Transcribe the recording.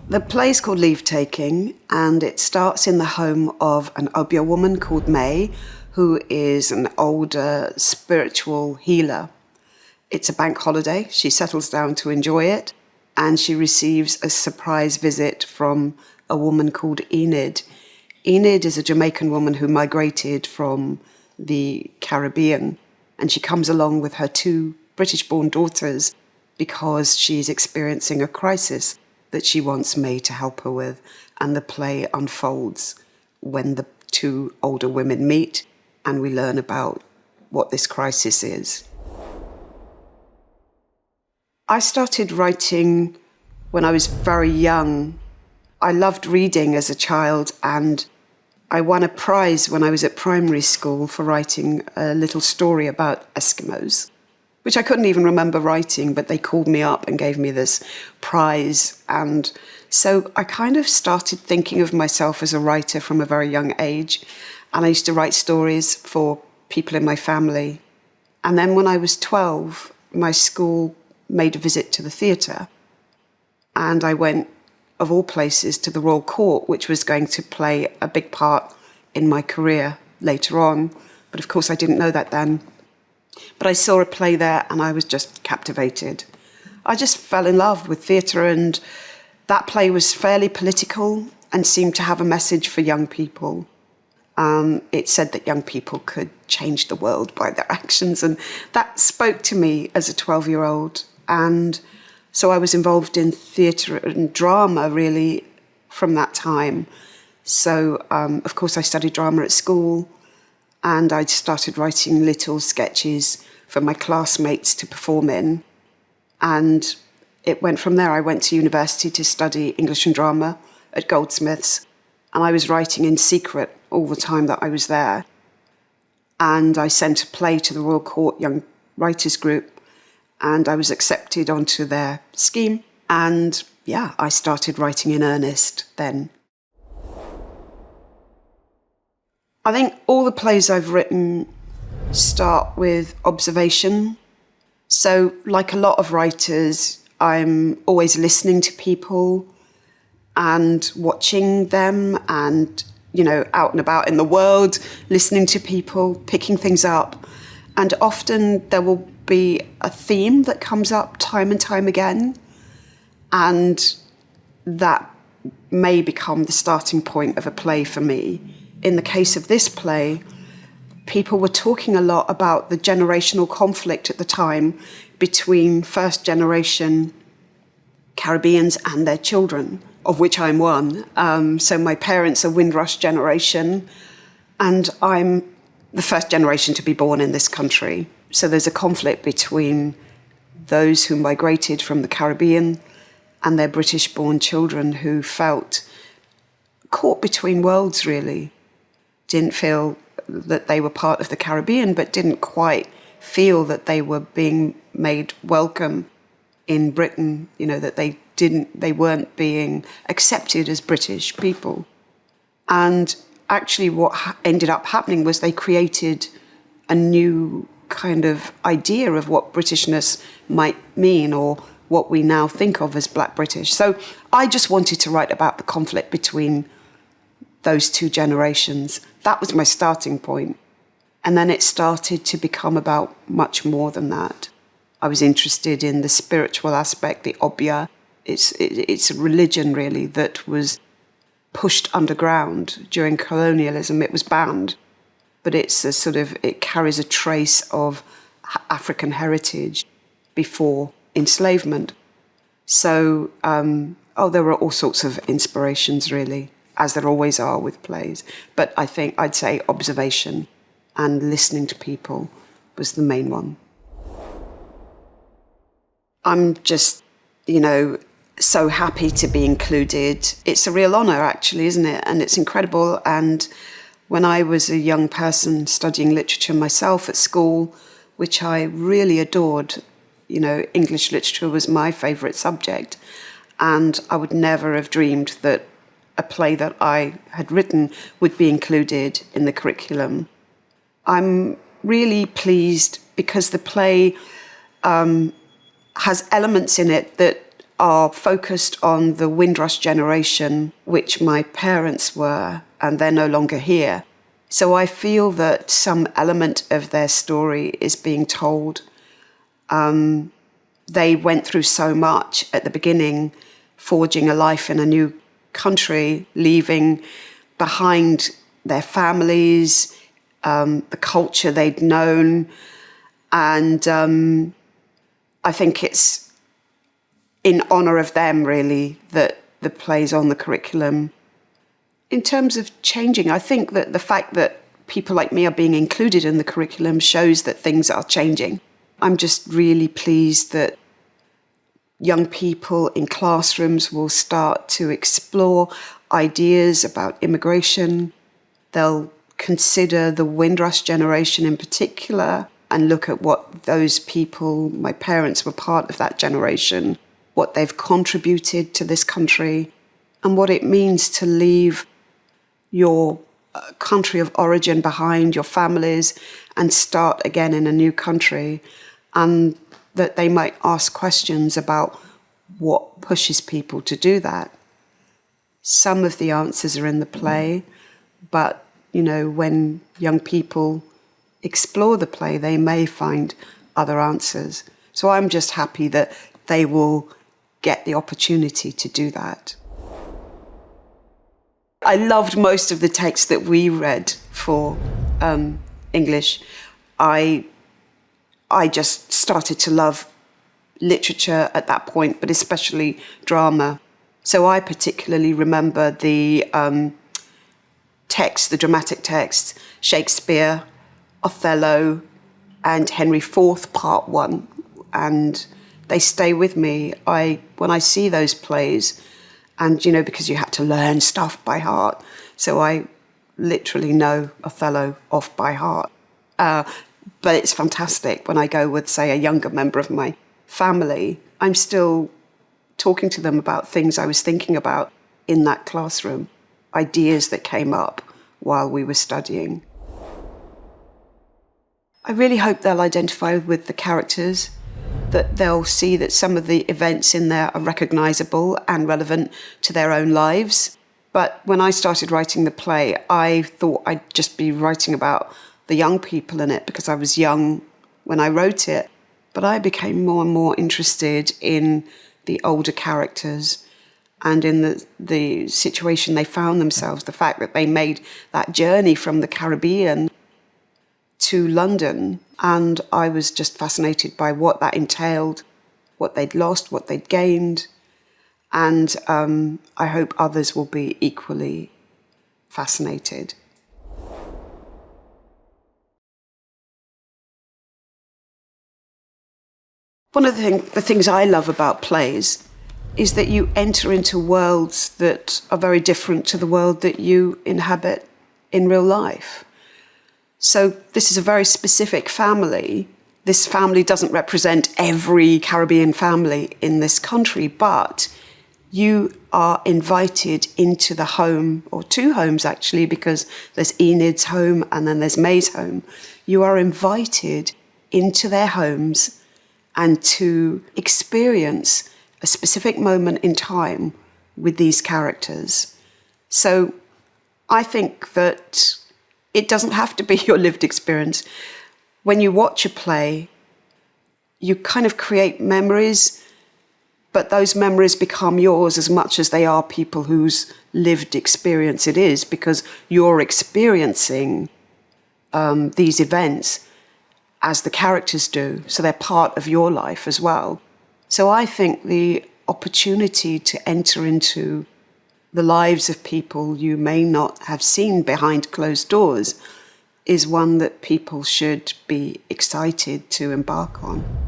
The play is called Leave Taking, and it starts in the home of an Obeah woman called May, who is an older spiritual healer. It's a bank holiday. She settles down to enjoy it, and she receives a surprise visit from a woman called Enid. Enid is a Jamaican woman who migrated from the Caribbean, and she comes along with her two British-born daughters because she's experiencing a crisis that she wants May to help her with, and the play unfolds when the two older women meet, and we learn about what this crisis is. I started writing when I was very young. I loved reading as a child, and I won a prize when I was at primary school for writing a little story about Eskimos, which I couldn't even remember writing, but they called me up and gave me this prize. And so I kind of started thinking of myself as a writer from a very young age. And I used to write stories for people in my family. And then when I was 12, my school made a visit to the theatre. And I went, of all places, to the Royal Court, which was going to play a big part in my career later on. But of course, I didn't know that then. But I saw a play there and I was just captivated. I just fell in love with theatre, and that play was fairly political and seemed to have a message for young people. It said that young people could change the world by their actions, and that spoke to me as a 12-year-old. And so I was involved in theatre and drama really from that time. So, of course, I studied drama at school. And I started writing little sketches for my classmates to perform in. And it went from there. I went to university to study English and drama at Goldsmiths. And I was writing in secret all the time that I was there. And I sent a play to the Royal Court Young Writers Group. And I was accepted onto their scheme. And yeah, I started writing in earnest then. I think all the plays I've written start with observation. So, like a lot of writers, I'm always listening to people and watching them and, out and about in the world, listening to people, picking things up. And often there will be a theme that comes up time and time again. And that may become the starting point of a play for me. In the case of this play, people were talking a lot about the generational conflict at the time between first-generation Caribbeans and their children, of which I'm one. So my parents are Windrush generation, and I'm the first generation to be born in this country. So there's a conflict between those who migrated from the Caribbean and their British-born children who felt caught between worlds, really. Didn't feel that they were part of the Caribbean, but didn't quite feel that they were being made welcome in Britain, that they weren't being accepted as British people. And actually what ended up happening was they created a new kind of idea of what Britishness might mean, or what we now think of as Black British. So I just wanted to write about the conflict between those two generations. That was my starting point. And then it started to become about much more than that. I was interested in the spiritual aspect, the Obeah. It's a religion, really, that was pushed underground during colonialism. It was banned, but it carries a trace of African heritage before enslavement. So, there were all sorts of inspirations, really, as there always are with plays. But I think I'd say observation and listening to people was the main one. I'm just, so happy to be included. It's a real honour, actually, isn't it? And it's incredible. And when I was a young person studying literature myself at school, which I really adored, English literature was my favourite subject. And I would never have dreamed that a play that I had written would be included in the curriculum. I'm really pleased because the play has elements in it that are focused on the Windrush generation, which my parents were, and they're no longer here. So I feel that some element of their story is being told. They went through so much at the beginning, forging a life in a new country, leaving behind their families, the culture they'd known. And I think it's in honour of them, really, that the play's on the curriculum. In terms of changing, I think that the fact that people like me are being included in the curriculum shows that things are changing. I'm just really pleased that young people in classrooms will start to explore ideas about immigration. They'll consider the Windrush generation in particular and look at what those people, my parents were part of that generation, what they've contributed to this country, and what it means to leave your country of origin behind, your families, and start again in a new country. And that they might ask questions about what pushes people to do that. Some of the answers are in the play, but, when young people explore the play, they may find other answers. So I'm just happy that they will get the opportunity to do that. I loved most of the text that we read for English. I just started to love literature at that point, but especially drama. So I particularly remember the text, the dramatic text, Shakespeare, Othello, and Henry IV, Part 1. And they stay with me. When I see those plays, and, because you had to learn stuff by heart. So I literally know Othello off by heart. But it's fantastic when I go with, say, a younger member of my family. I'm still talking to them about things I was thinking about in that classroom, ideas that came up while we were studying. I really hope they'll identify with the characters, that they'll see that some of the events in there are recognisable and relevant to their own lives. But when I started writing the play, I thought I'd just be writing about the young people in it because I was young when I wrote it. But I became more and more interested in the older characters and in the situation they found themselves, the fact that they made that journey from the Caribbean to London, and I was just fascinated by what that entailed, what they'd lost, what they'd gained, and I hope others will be equally fascinated. One of the things I love about plays is that you enter into worlds that are very different to the world that you inhabit in real life. So this is a very specific family. This family doesn't represent every Caribbean family in this country, but you are invited into the home, or two homes actually, because there's Enid's home and then there's May's home. You are invited into their homes and to experience a specific moment in time with these characters. So I think that it doesn't have to be your lived experience. When you watch a play, you kind of create memories, but those memories become yours as much as they are people whose lived experience it is, because you're experiencing these events as the characters do. So they're part of your life as well. So I think the opportunity to enter into the lives of people you may not have seen behind closed doors is one that people should be excited to embark on.